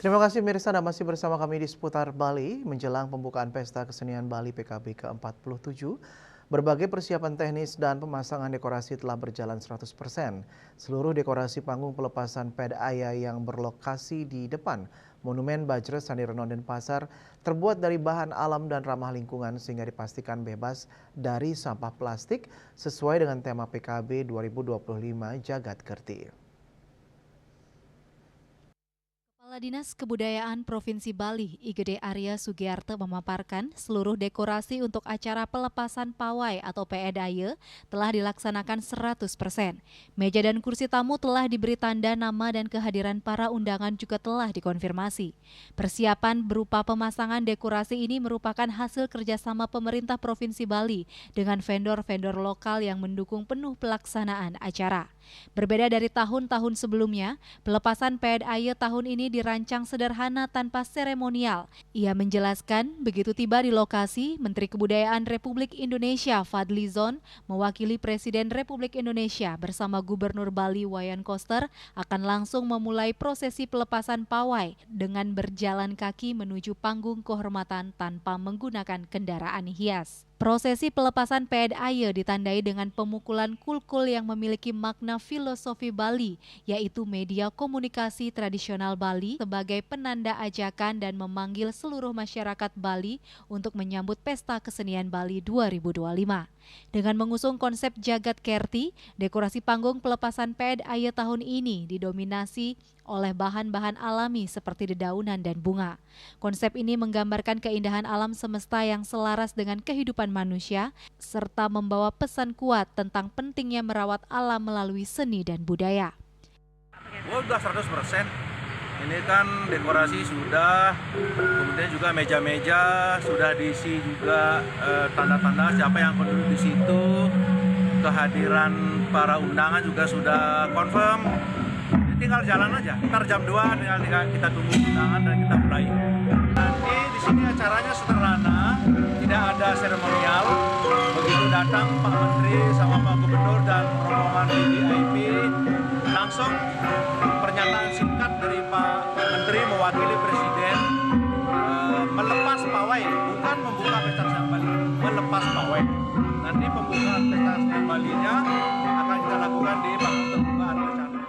Terima kasih Mirsa, Anda masih bersama kami di seputar Bali menjelang pembukaan Pesta Kesenian Bali PKB ke-47. Berbagai persiapan teknis dan pemasangan dekorasi telah berjalan 100%. Seluruh dekorasi panggung pelepasan Ped Aya yang berlokasi di depan Monumen Bajra Sandi Renon dan Pasar terbuat dari bahan alam dan ramah lingkungan sehingga dipastikan bebas dari sampah plastik sesuai dengan tema PKB 2025 Jagat Kerti. Kepala Dinas Kebudayaan Provinsi Bali, Igede Arya Sugiarto memaparkan seluruh dekorasi untuk acara pelepasan pawai atau PEDAYE telah dilaksanakan 100%. Meja dan kursi tamu telah diberi tanda nama dan kehadiran para undangan juga telah dikonfirmasi. Persiapan berupa pemasangan dekorasi ini merupakan hasil kerjasama pemerintah Provinsi Bali dengan vendor-vendor lokal yang mendukung penuh pelaksanaan acara. Berbeda dari tahun-tahun sebelumnya, pelepasan PEDAYE tahun ini dirancang sederhana tanpa seremonial. Ia menjelaskan, begitu tiba di lokasi, Menteri Kebudayaan Republik Indonesia Fadly Zon mewakili Presiden Republik Indonesia bersama Gubernur Bali Wayan Koster akan langsung memulai prosesi pelepasan pawai dengan berjalan kaki menuju panggung kehormatan tanpa menggunakan kendaraan hias. Prosesi pelepasan PEDAYE ditandai dengan pemukulan kulkul yang memiliki makna filosofi Bali, yaitu media komunikasi tradisional Bali sebagai penanda ajakan dan memanggil seluruh masyarakat Bali untuk menyambut Pesta Kesenian Bali 2025. Dengan mengusung konsep Jagat Kerti, dekorasi panggung pelepasan PEDAYE tahun ini didominasi oleh bahan-bahan alami seperti dedaunan dan bunga. Konsep ini menggambarkan keindahan alam semesta yang selaras dengan kehidupan manusia, serta membawa pesan kuat tentang pentingnya merawat alam melalui seni dan budaya. Oh, udah 100%. Ini kan dekorasi sudah, kemudian juga meja-meja sudah diisi juga tanda-tanda siapa yang akan duduk di situ. Kehadiran para undangan juga sudah confirm. Tinggal jalan aja. Ntar jam 2 tinggal kita tunggu undangan dan kita mulai. Nanti di sini acaranya sederhana, tidak ada seremonial. Begitu datang Pak Menteri sama Pak Gubernur dan rombongan VIP, langsung pernyataan singkat dari Pak Menteri mewakili Presiden melepas pawai, bukan membuka Pesta Kesenian Bali, melepas pawai. Nanti pembukaan Pesta Kesenian Balinya akan kita lakukan di panggung terbuka Arca Chandra.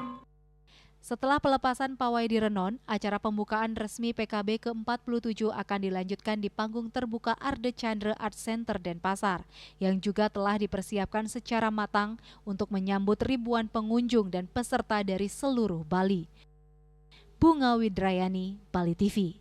Setelah pelepasan pawai di Renon, acara pembukaan resmi PKB ke-47 akan dilanjutkan di panggung terbuka Arca Chandra Art Center Denpasar, yang juga telah dipersiapkan secara matang untuk menyambut ribuan pengunjung dan peserta dari seluruh Bali. Bunga Widrayani, Bali TV.